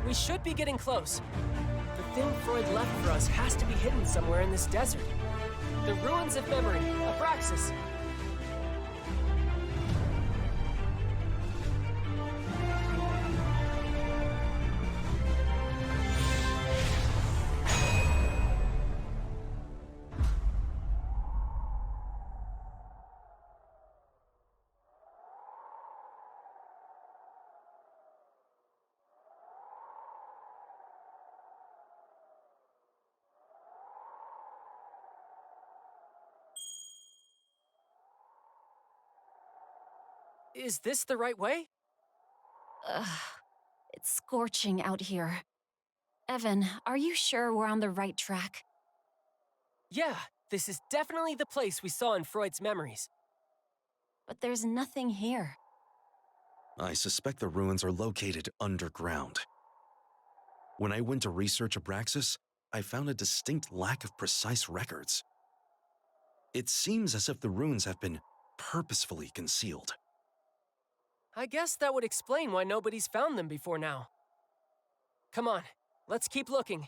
We should be getting close. The thing Freud left for us has to be hidden somewhere in this desert. The ruins of memory, Abraxas. Is this the right way? Ugh, it's scorching out here. Evan, are you sure we're on the right track? Yeah, this is definitely the place we saw in Freud's memories. But there's nothing here. I suspect the ruins are located underground. When I went to research Abraxas, I found a distinct lack of precise records. It seems as if the ruins have been purposefully concealed. I guess that would explain why nobody's found them before now. Come on, let's keep looking.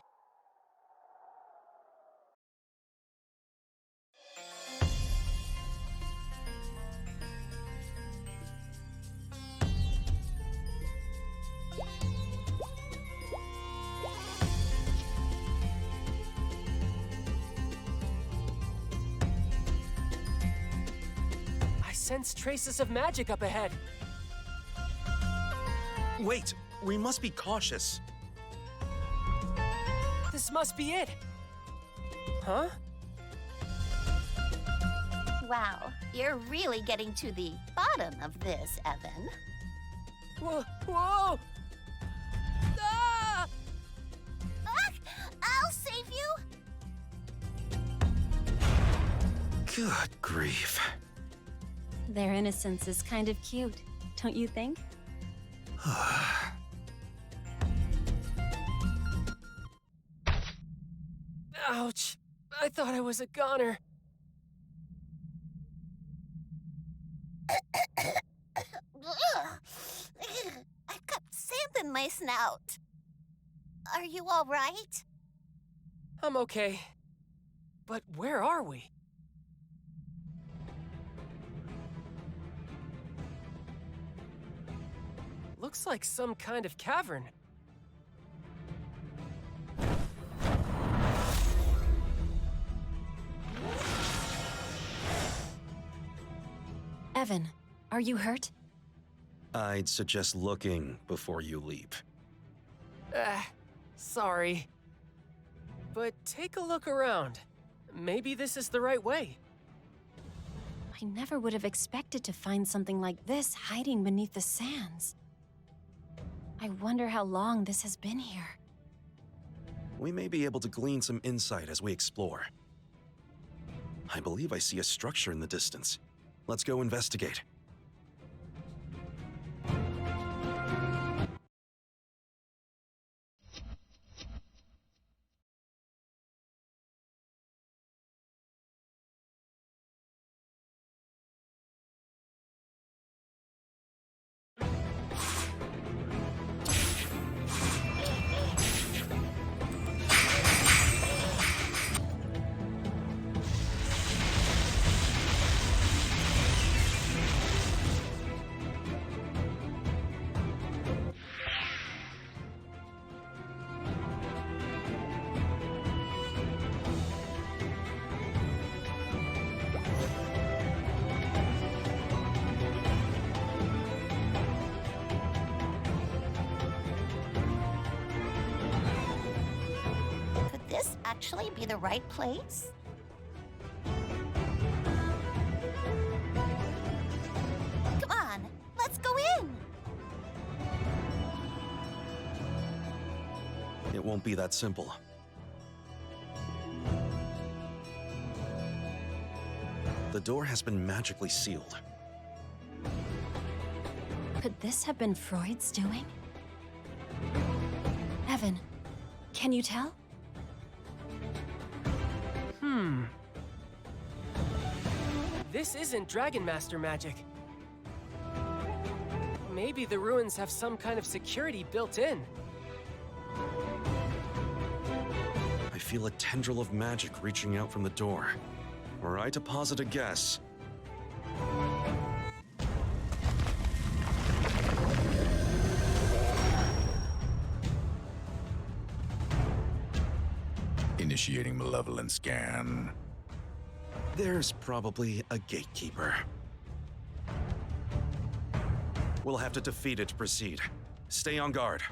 I sense traces of magic up ahead. Wait, we must be cautious. This must be it. Huh? Wow, you're really getting to the bottom of this, Evan. Whoa! Whoa! Ah! I'll save you! Good grief. Their innocence is kind of cute, don't you think? Ouch! I thought I was a goner. I've got sand in my snout. Are you all right? I'm okay. But where are we? Looks like some kind of cavern. Evan, are you hurt? I'd suggest looking before you leap. Sorry. But take a look around. Maybe this is the right way. I never would have expected to find something like this hiding beneath the sands. I wonder how long this has been here. We may be able to glean some insight as we explore. I believe I see a structure in the distance. Let's go investigate. Actually be the right place? Come on, let's go in! It won't be that simple. The door has been magically sealed. Could this have been Freud's doing? Evan, can you tell? This isn't Dragon Master magic. Maybe the ruins have some kind of security built in. feel a tendril of magic reaching out from the door. Were I to posit a guess, Initiating malevolent scan. there's probably a gatekeeper. We'll have to defeat it to proceed. Stay on guard.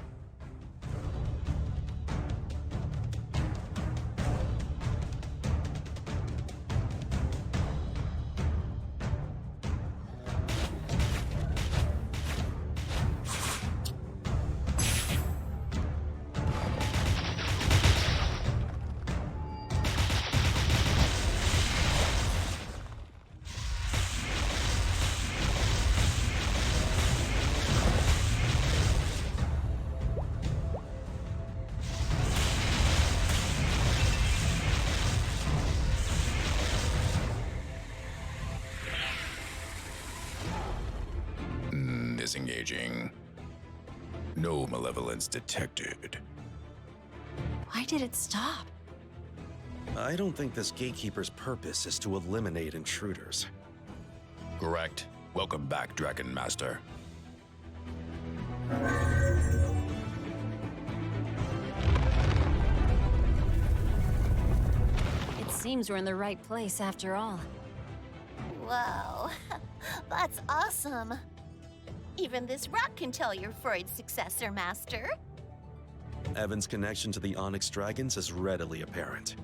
Disengaging. No malevolence detected. Why did it stop? I don't think this gatekeeper's purpose is to eliminate intruders. Correct. Welcome back, Dragon Master. It seems we're in the right place after all. Whoa, that's awesome. Even this rock can tell you're Freud's successor, Master. Evan's connection to the Onyx Dragons is readily apparent.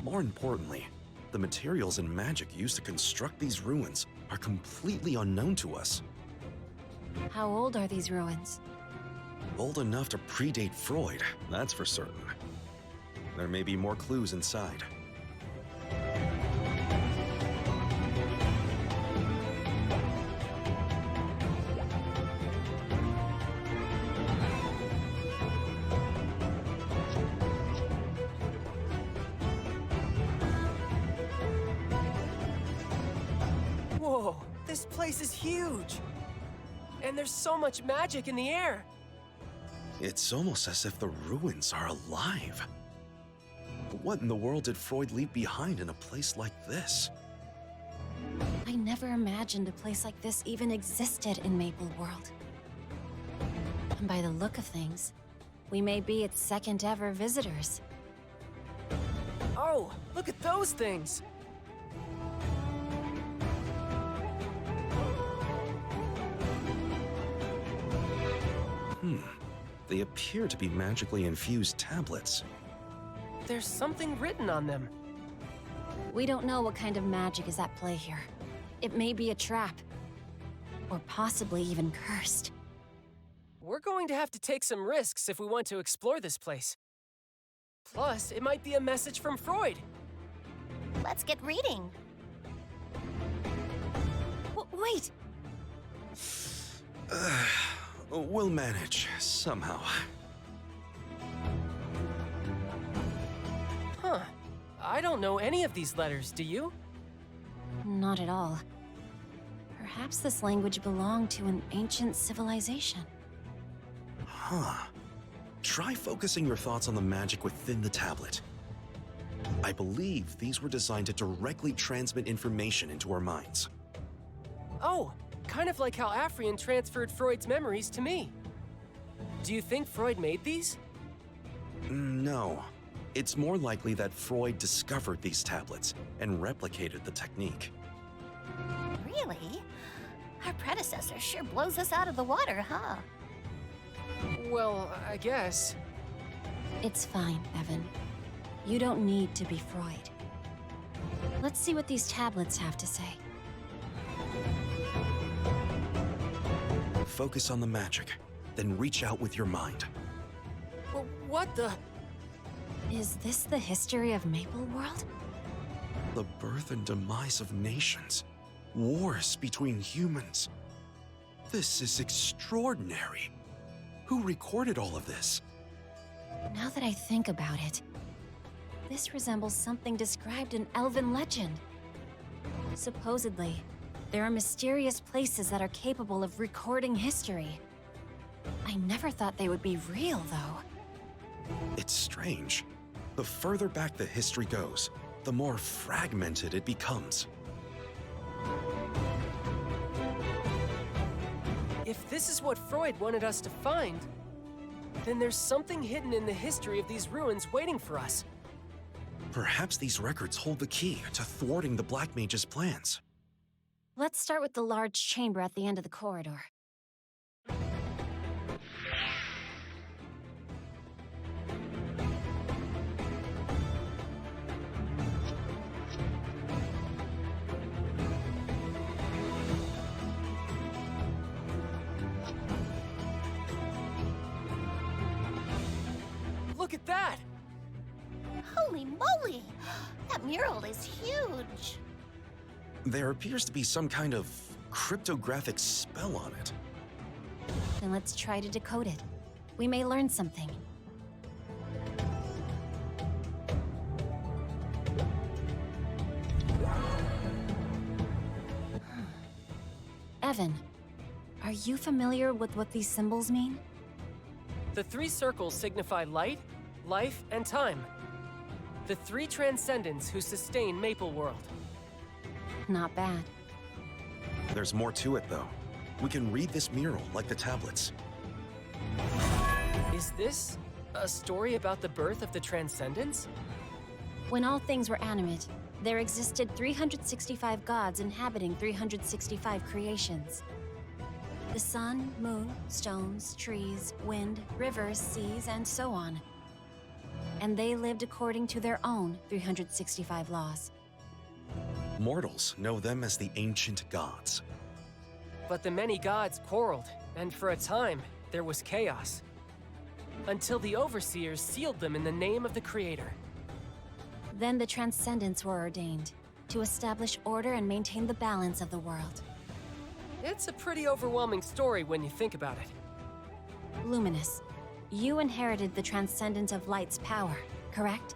More importantly, the materials and magic used to construct these ruins are completely unknown to us. How old are these ruins? Old enough to predate Freud, that's for certain. There may be more clues inside. Whoa, this place is huge! And there's so much magic in the air! It's almost as if the ruins are alive. What in the world did Freud leave behind in a place like this? I never imagined a place like this even existed in Maple World. And by the look of things, we may be its second ever visitors. Oh, look at those things! They appear to be magically infused tablets. There's something written on them. We don't know what kind of magic is at play here. It may be a trap, or possibly even cursed. We're going to have to take some risks if we want to explore this place. Plus, it might be a message from Freud. Let's get reading. Wait! We'll manage, somehow. Huh. I don't know any of these letters, do you? Not at all. Perhaps this language belonged to an ancient civilization. Huh. Try focusing your thoughts on the magic within the tablet. I believe these were designed to directly transmit information into our minds. Oh, kind of like how Afrian transferred Freud's memories to me. Do you think Freud made these? No. It's more likely that Freud discovered these tablets and replicated the technique. Really? Our predecessor sure blows us out of the water, huh? Well, I guess. It's fine, Evan. You don't need to be Freud. Let's see what these tablets have to say. Focus on the magic, then reach out with your mind. What the? Is this the history of Maple World? The birth and demise of nations. Wars between humans. This is extraordinary. Who recorded all of this? Now that I think about it, this resembles something described in Elven legend. Supposedly, there are mysterious places that are capable of recording history. I never thought they would be real, though. It's strange. The further back the history goes, the more fragmented it becomes. If this is what Freud wanted us to find, then there's something hidden in the history of these ruins waiting for us. Perhaps these records hold the key to thwarting the Black Mage's plans. Let's start with the large chamber at the end of the corridor. Look at that! Holy moly! That mural is huge. There appears to be some kind of cryptographic spell on it. Then let's try to decode it. We may learn something. Evan, are you familiar with what these symbols mean? The three circles signify light, life, and time. The three transcendents who sustain Maple World. Not bad. There's more to it, though. We can read this mural like the tablets. Is this a story about the birth of the Transcendents? When all things were animate, there existed 365 gods inhabiting 365 creations. The sun, moon, stones, trees, wind, rivers, seas, and so on. And they lived according to their own 365 laws. Mortals know them as the ancient gods. But the many gods quarreled, and for a time, there was chaos. Until the Overseers sealed them in the name of the Creator. Then the Transcendents were ordained to establish order and maintain the balance of the world. It's a pretty overwhelming story when you think about it. Luminous, you inherited the Transcendent of Light's power, correct?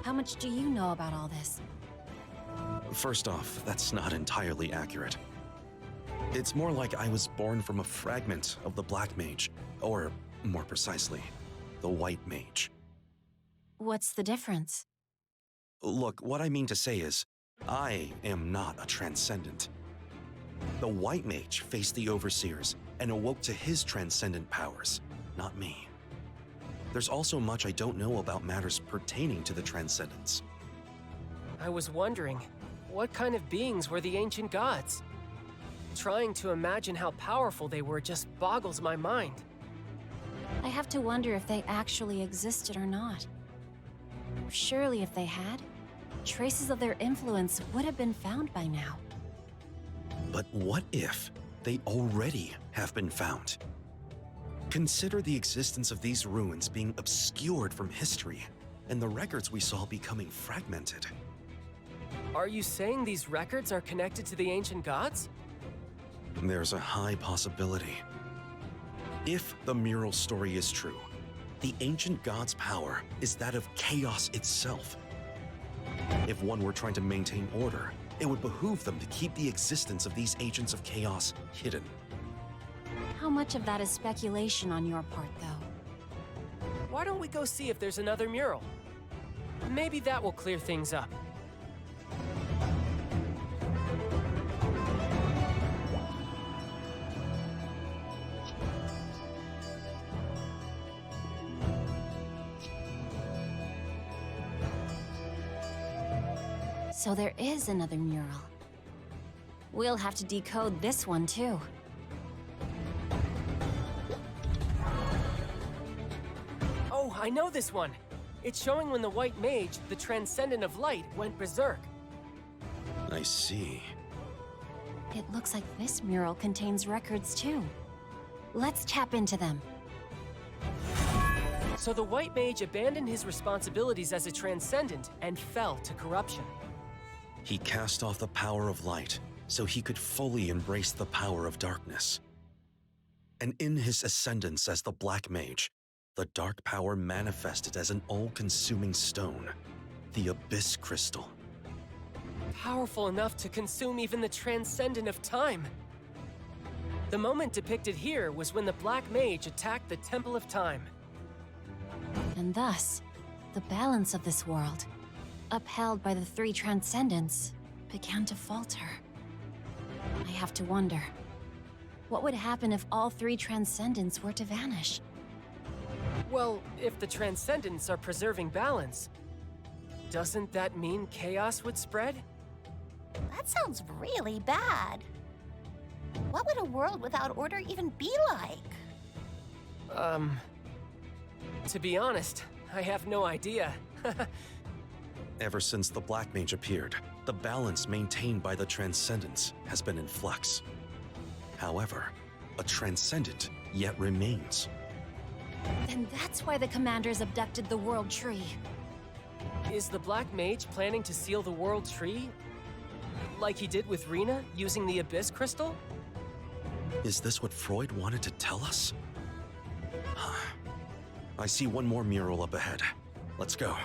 How much do you know about all this? First off, that's not entirely accurate. It's more like I was born from a fragment of the Black Mage, or more precisely, the White Mage. What's the difference? Look, what I mean to say is, I am not a Transcendent. The White Mage faced the Overseers and awoke to his transcendent powers, not me. There's also much I don't know about matters pertaining to the Transcendents. I was wondering, what kind of beings were the ancient gods? Trying to imagine how powerful they were just boggles my mind. I have to wonder if they actually existed or not. Surely if they had, traces of their influence would have been found by now. But what if they already have been found? Consider the existence of these ruins being obscured from history, and the records we saw becoming fragmented. Are you saying these records are connected to the ancient gods? There's a high possibility. If the mural story is true, the ancient god's power is that of chaos itself. If one were trying to maintain order, it would behoove them to keep the existence of these agents of chaos hidden. How much of that is speculation on your part, though? Why don't we go see if there's another mural? Maybe that will clear things up. So there is another mural. We'll have to decode this one, too. Oh, I know this one. It's showing when the White Mage, the Transcendent of Light, went berserk. I see. It looks like this mural contains records, too. Let's tap into them. So the White Mage abandoned his responsibilities as a Transcendent and fell to corruption. He cast off the power of light so he could fully embrace the power of darkness. And in his ascendance as the Black Mage, the dark power manifested as an all-consuming stone, the Abyss Crystal. Powerful enough to consume even the Transcendent of Time. The moment depicted here was when the Black Mage attacked the Temple of Time. And thus, the balance of this world, upheld by the three transcendents, began to falter. I have to wonder, what would happen if all three transcendents were to vanish? Well, if the Transcendents are preserving balance, doesn't that mean chaos would spread? That sounds really bad. What would a world without order even be like? To be honest, I have no idea. Ever since the Black Mage appeared, the balance maintained by the Transcendents has been in flux. However, a Transcendent yet remains. Then that's why the commanders abducted the World Tree. Is the Black Mage planning to seal the World Tree? Like he did with Rena, using the Abyss Crystal? Is this what Freud wanted to tell us? I see one more mural up ahead. Let's go.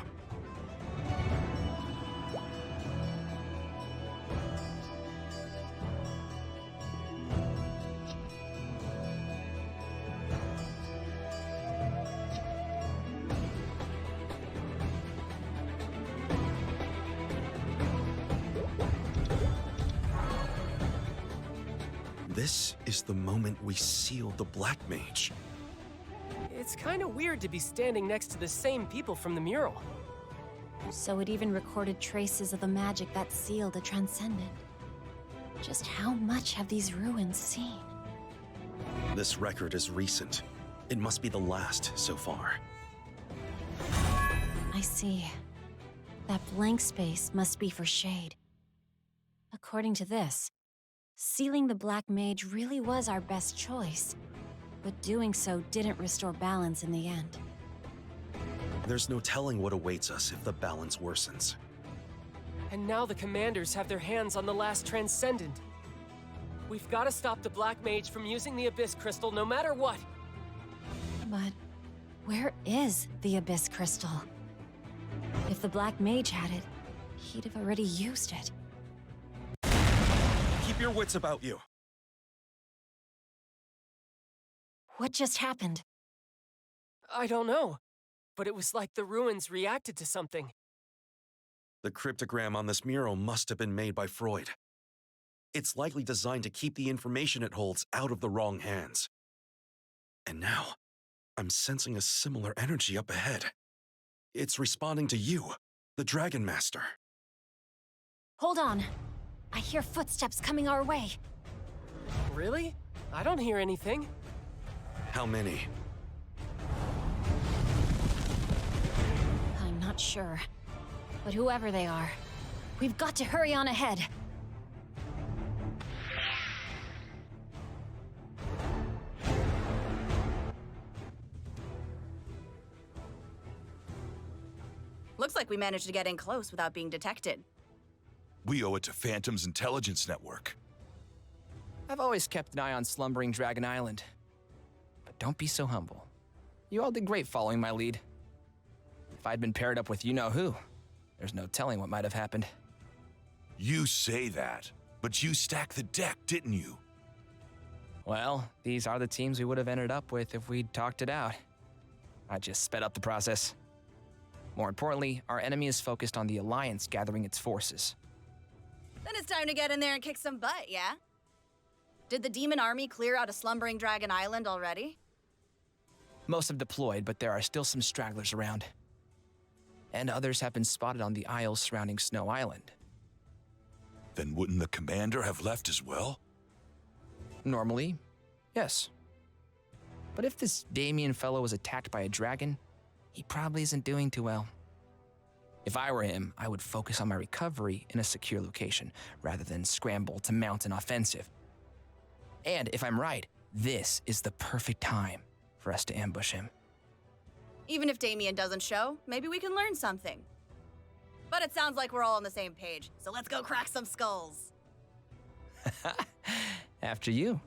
This is the moment we seal the Black Mage. It's kind of weird to be standing next to the same people from the mural. So it even recorded traces of the magic that sealed the Transcendent. Just how much have these ruins seen? This record is recent. It must be the last so far. I see. That blank space must be for shade. According to this, sealing the Black Mage really was our best choice, but doing so didn't restore balance in the end. There's no telling what awaits us if the balance worsens. And now the commanders have their hands on the last Transcendent. We've got to stop the Black Mage from using the Abyss Crystal no matter what. But where is the Abyss Crystal? If the Black Mage had it, he'd have already used it. Keep your wits about you. What just happened? I don't know, but it was like the ruins reacted to something. The cryptogram on this mural must have been made by Freud. It's likely designed to keep the information it holds out of the wrong hands. And now, I'm sensing a similar energy up ahead. It's responding to you, the Dragon Master. Hold on. I hear footsteps coming our way. Really? I don't hear anything. How many? I'm not sure. But whoever they are, we've got to hurry on ahead. Looks like we managed to get in close without being detected. We owe it to Phantom's intelligence network. I've always kept an eye on slumbering Dragon Island. But don't be so humble. You all did great following my lead. If I'd been paired up with you-know-who, there's no telling what might have happened. You say that, but you stacked the deck, didn't you? Well, these are the teams we would have ended up with if we'd talked it out. I just sped up the process. More importantly, our enemy is focused on the Alliance gathering its forces. Then it's time to get in there and kick some butt, yeah? Did the demon army clear out of slumbering Dragon Island already? Most have deployed, but there are still some stragglers around. And others have been spotted on the isles surrounding Snow Island. Then wouldn't the commander have left as well? Normally, yes. But if this Damien fellow was attacked by a dragon, he probably isn't doing too well. If I were him, I would focus on my recovery in a secure location, rather than scramble to mount an offensive. And if I'm right, this is the perfect time for us to ambush him. Even if Damien doesn't show, maybe we can learn something. But it sounds like we're all on the same page, so let's go crack some skulls. After you.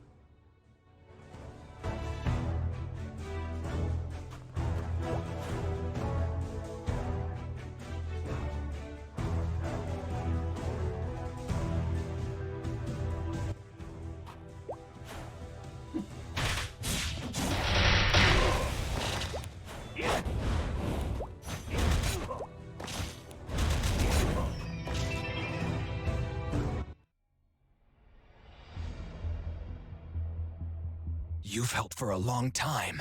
You've held for a long time,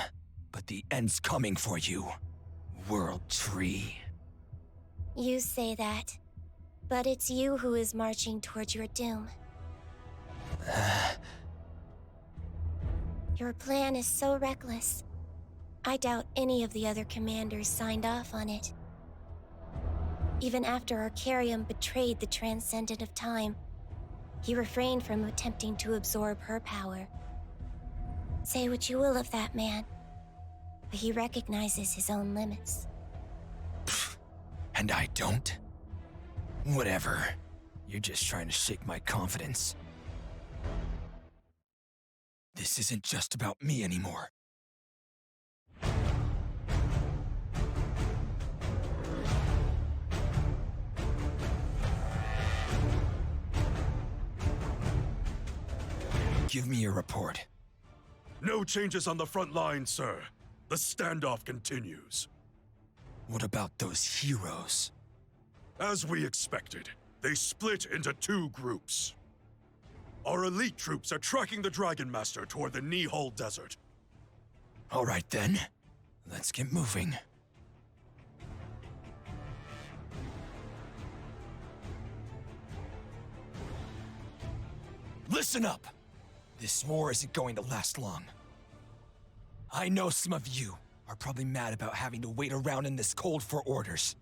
but the end's coming for you, World Tree. You say that, but it's you who is marching toward your doom. Your plan is so reckless. I doubt any of the other commanders signed off on it. Even after Arcarium betrayed the Transcendent of Time, he refrained from attempting to absorb her power. Say what you will of that man, but he recognizes his own limits. And I don't? Whatever. You're just trying to shake my confidence. This isn't just about me anymore. Give me your report. No changes on the front line, sir. The standoff continues. What about those heroes? As we expected, they split into two groups. Our elite troops are tracking the Dragon Master toward the Nihal Desert. All right then, let's get moving. Listen up! This war isn't going to last long. I know some of you are probably mad about having to wait around in this cold for orders.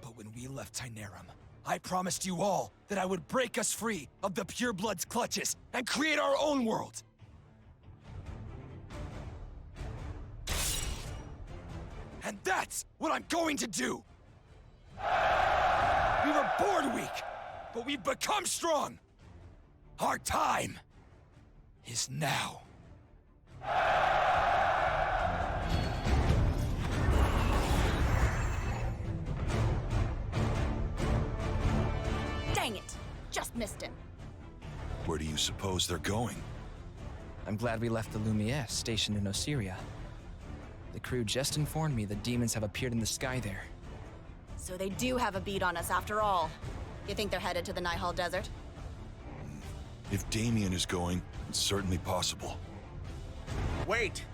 But when we left Tynerum, I promised you all that I would break us free of the Pureblood's clutches and create our own world. And that's what I'm going to do! We were born weak, but we've become strong! Our time is now. Dang it! Just missed him. Where do you suppose they're going? I'm glad we left the Lumiere stationed in Osiria. The crew just informed me the demons have appeared in the sky there. So they do have a beat on us after all. You think they're headed to the Nihal Desert? If Damien is going, it's certainly possible. Wait!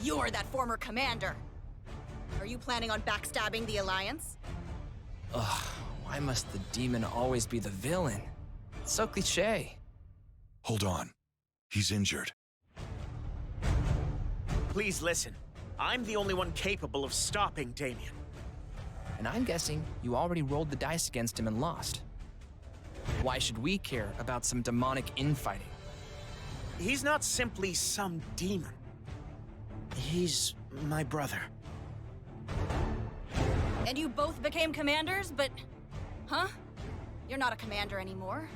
You're that former commander! Are you planning on backstabbing the Alliance? Ugh, why must the demon always be the villain? It's so cliché. Hold on. He's injured. Please listen. I'm the only one capable of stopping Damien. And I'm guessing you already rolled the dice against him and lost. Why should we care about some demonic infighting? He's not simply some demon. He's my brother. And you both became commanders, but... Huh? You're not a commander anymore.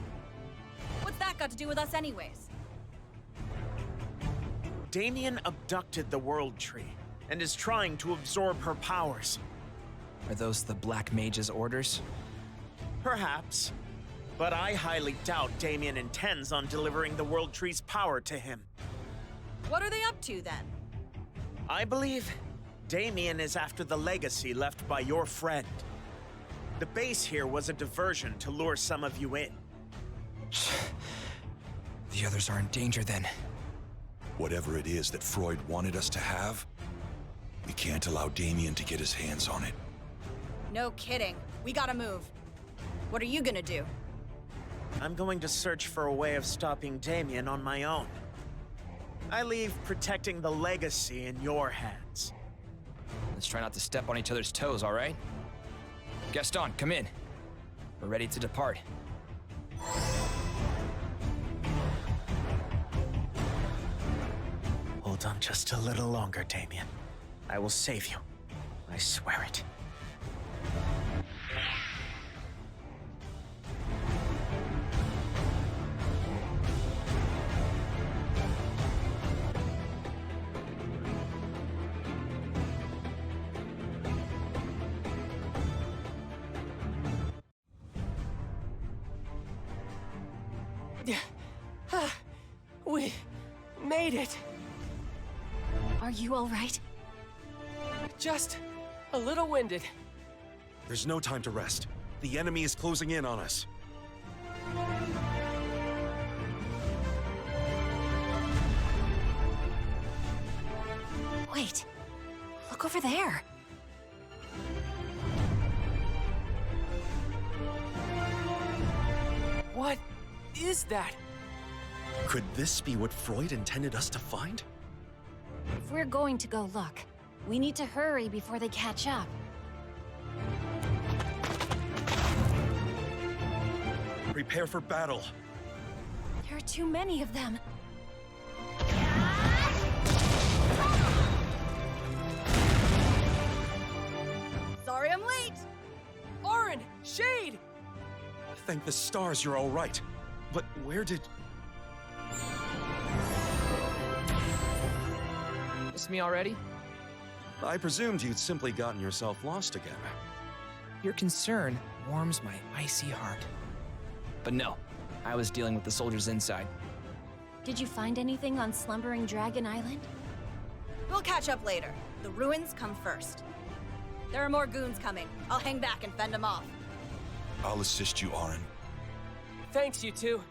What's that got to do with us anyways? Damien abducted the World Tree and is trying to absorb her powers. Are those the Black Mage's orders? Perhaps. But I highly doubt Damien intends on delivering the World Tree's power to him. What are they up to then? I believe Damien is after the legacy left by your friend. The base here was a diversion to lure some of you in. The others are in danger then. Whatever it is that Freud wanted us to have, we can't allow Damien to get his hands on it. No kidding. We gotta move. What are you gonna do? I'm going to search for a way of stopping Damien on my own. I leave protecting the legacy in your hands. Let's try not to step on each other's toes, all right? Gaston, come in. We're ready to depart. Hold on just a little longer, Damien. I will save you. I swear it. We made it. Are you all right? Just a little winded. There's no time to rest. The enemy is closing in on us. Wait, look over there. What is that? Could this be what Freud intended us to find? If we're going to go look, we need to hurry before they catch up. Prepare for battle. There are too many of them. Sorry I'm late! Auron! Shade! Thank the stars you're all right. But where did... Miss me already? I presumed you'd simply gotten yourself lost again. Your concern warms my icy heart. But no, I was dealing with the soldiers inside. Did you find anything on Slumbering Dragon Island? We'll catch up later. The ruins come first. There are more goons coming. I'll hang back and fend them off. I'll assist you, Auron. Thanks, you two.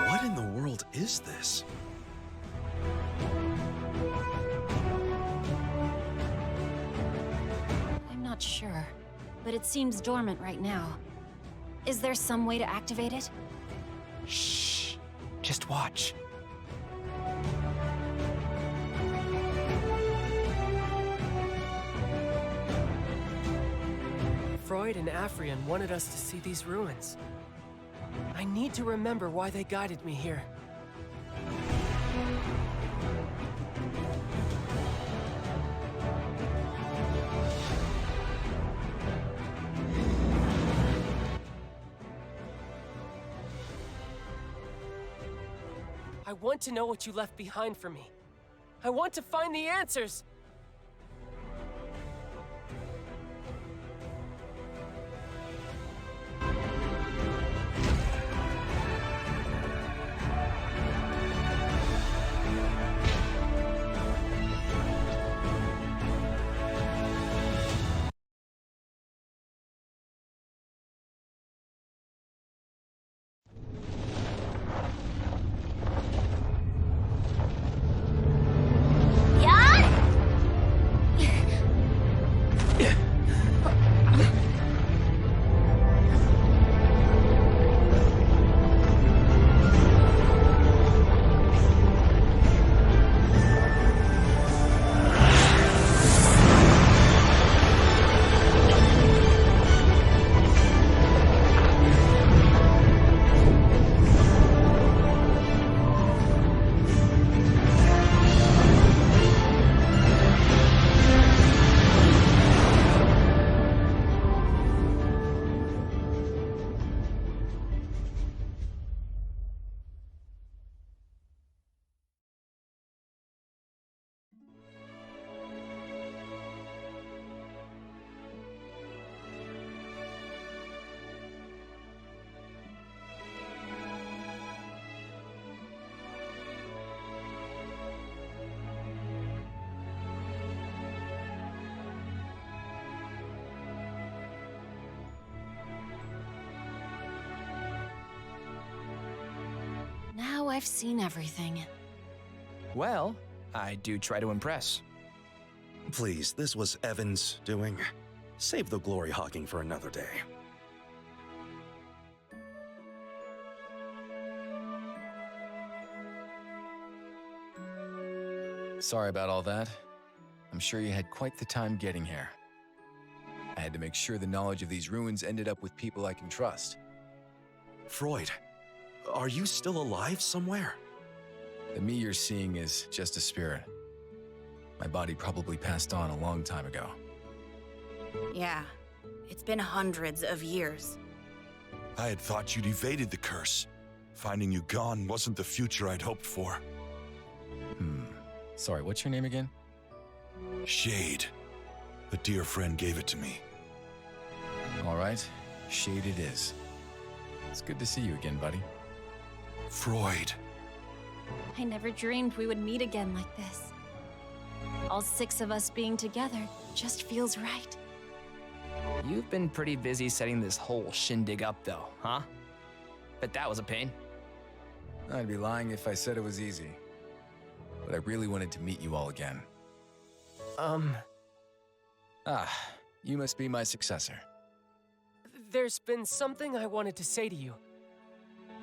What in the world is this? I'm not sure, but it seems dormant right now. Is there some way to activate it? Shh. Just watch. Freud and Afrian wanted us to see these ruins. I need to remember why they guided me here. I want to know what you left behind for me. I want to find the answers! Now I've seen everything. Well, I do try to impress. Please, this was Evan's doing. Save the glory hogging for another day. Sorry about all that. I'm sure you had quite the time getting here. I had to make sure the knowledge of these ruins ended up with people I can trust. Freud, are you still alive somewhere? The me you're seeing is just a spirit. My body probably passed on a long time ago. Yeah, it's been hundreds of years. I had thought you'd evaded the curse. Finding you gone wasn't the future I'd hoped for. Sorry, what's your name again? Shade. A dear friend gave it to me. All right, Shade it is. It's good to see you again, buddy. Freud. I never dreamed we would meet again like this. All 6 of us being together just feels right. You've been pretty busy setting this whole shindig up, though, huh? Bet that was a pain. I'd be lying if I said it was easy. But I really wanted to meet you all again. You must be my successor. There's been something I wanted to say to you.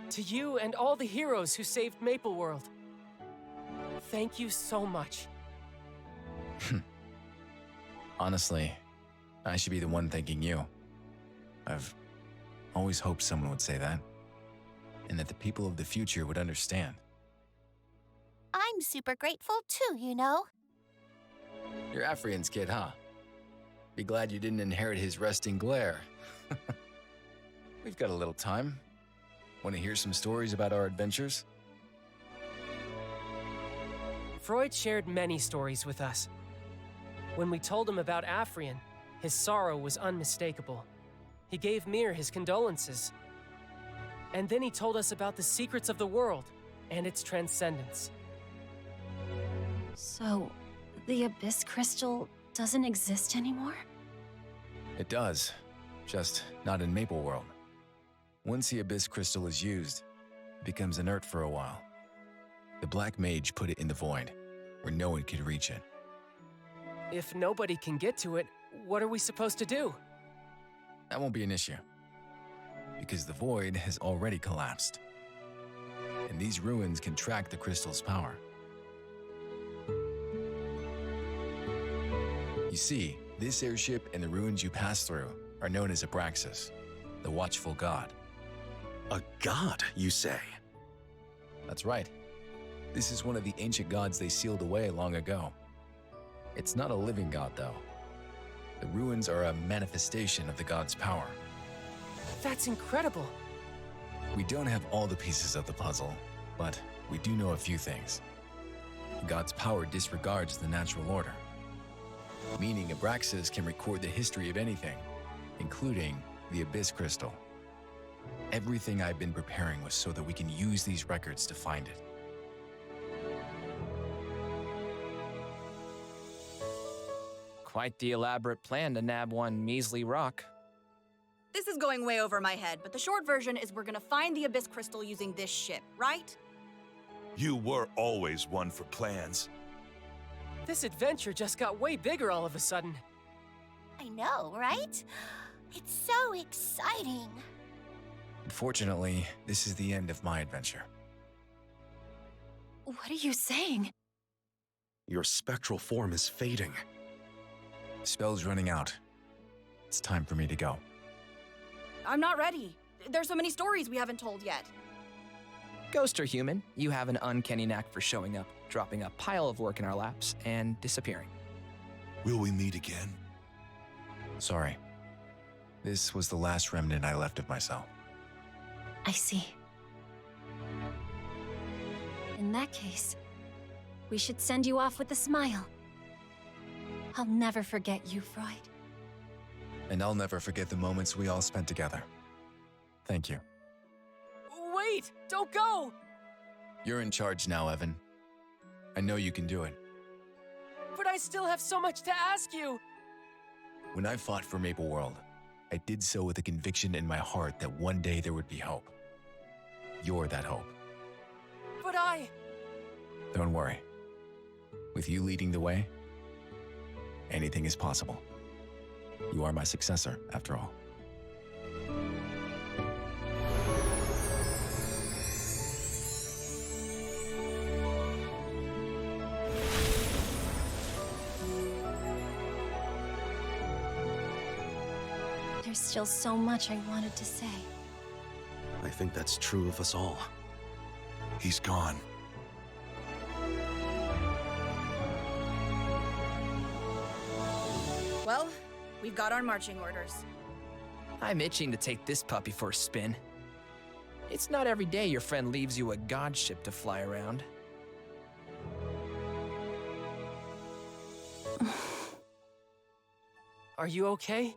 To you and all the heroes who saved Maple World. Thank you so much. Honestly, I should be the one thanking you. I've always hoped someone would say that, and that the people of the future would understand. I'm super grateful too, you know. You're Afrian's kid, huh? Be glad you didn't inherit his resting glare. We've got a little time. Want to hear some stories about our adventures? Freud shared many stories with us. When we told him about Afrian, his sorrow was unmistakable. He gave Mir his condolences. And then he told us about the secrets of the world and its transcendence. So, the Abyss Crystal doesn't exist anymore? It does, just not in Maple World. Once the Abyss Crystal is used, it becomes inert for a while. The Black Mage put it in the Void, where no one could reach it. If nobody can get to it, what are we supposed to do? That won't be an issue, because the Void has already collapsed. And these ruins can track the crystal's power. You see, this airship and the ruins you pass through are known as Abraxas, the Watchful God. A god, you say? That's right. This is one of the ancient gods they sealed away long ago. It's not a living god, though. The ruins are a manifestation of the god's power. That's incredible. We don't have all the pieces of the puzzle, but we do know a few things. The god's power disregards the natural order, meaning Abraxas can record the history of anything, including the Abyss Crystal. Everything I've been preparing was so that we can use these records to find it. Quite the elaborate plan to nab one measly rock. This is going way over my head, but the short version is we're gonna find the Abyss Crystal using this ship, right? You were always one for plans. This adventure just got way bigger all of a sudden. I know, right? It's so exciting. Unfortunately, this is the end of my adventure. What are you saying? Your spectral form is fading. Spell's running out. It's time for me to go. I'm not ready. There's so many stories we haven't told yet. Ghost or human, you have an uncanny knack for showing up, dropping a pile of work in our laps, and disappearing. Will we meet again? Sorry. This was the last remnant I left of myself. I see. In that case, we should send you off with a smile. I'll never forget you, Freud. And I'll never forget the moments we all spent together. Thank you. Wait! Don't go! You're in charge now, Evan. I know you can do it. But I still have so much to ask you! When I fought for Maple World, I did so with a conviction in my heart that one day there would be hope. You're that hope. But I... Don't worry. With you leading the way, anything is possible. You are my successor, after all. There's still so much I wanted to say. I think that's true of us all. He's gone. Well, we've got our marching orders. I'm itching to take this puppy for a spin. It's not every day your friend leaves you a god ship to fly around. Are you okay?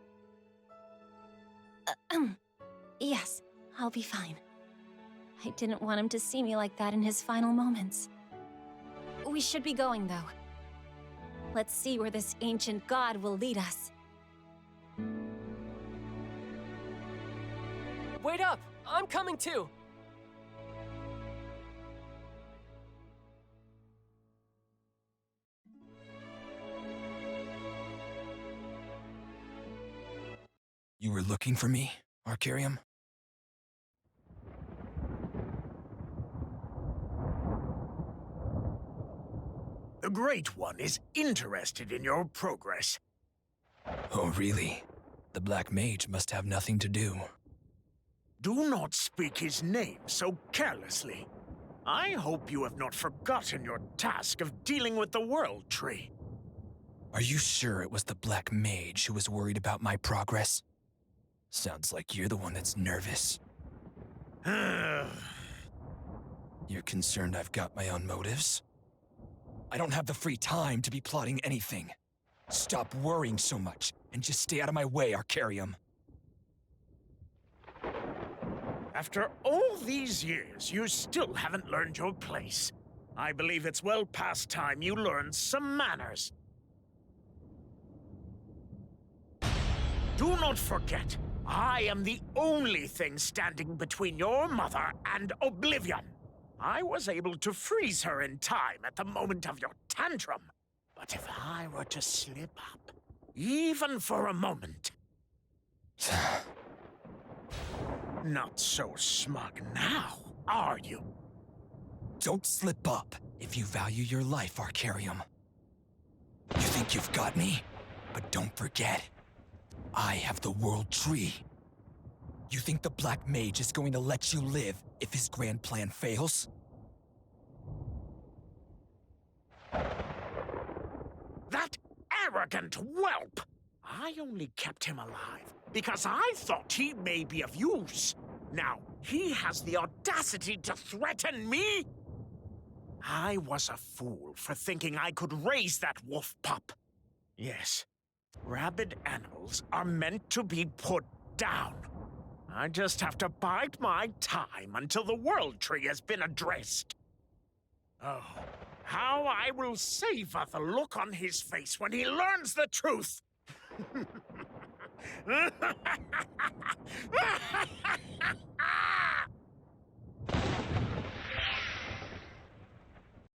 Yes, I'll be fine. I didn't want him to see me like that in his final moments. We should be going, though. Let's see where this ancient god will lead us. Wait up! I'm coming too! You were looking for me, Arcarium? The Great One is interested in your progress. Oh, really? The Black Mage must have nothing to do. Do not speak his name so carelessly. I hope you have not forgotten your task of dealing with the World Tree. Are you sure it was the Black Mage who was worried about my progress? Sounds like you're the one that's nervous. You're concerned I've got my own motives? I don't have the free time to be plotting anything. Stop worrying so much and just stay out of my way, Arcarium. After all these years, you still haven't learned your place. I believe it's well past time you learned some manners. Do not forget, I am the only thing standing between your mother and oblivion. I was able to freeze her in time at the moment of your tantrum. But if I were to slip up, even for a moment... Not so smug now, are you? Don't slip up if you value your life, Arcarium. You think you've got me? But don't forget, I have the World Tree. You think the Black Mage is going to let you live if his grand plan fails? That arrogant whelp! I only kept him alive because I thought he may be of use. Now, he has the audacity to threaten me? I was a fool for thinking I could raise that wolf pup. Yes, rabid animals are meant to be put down. I just have to bide my time until the World Tree has been addressed. Oh, how I will savor the look on his face when he learns the truth!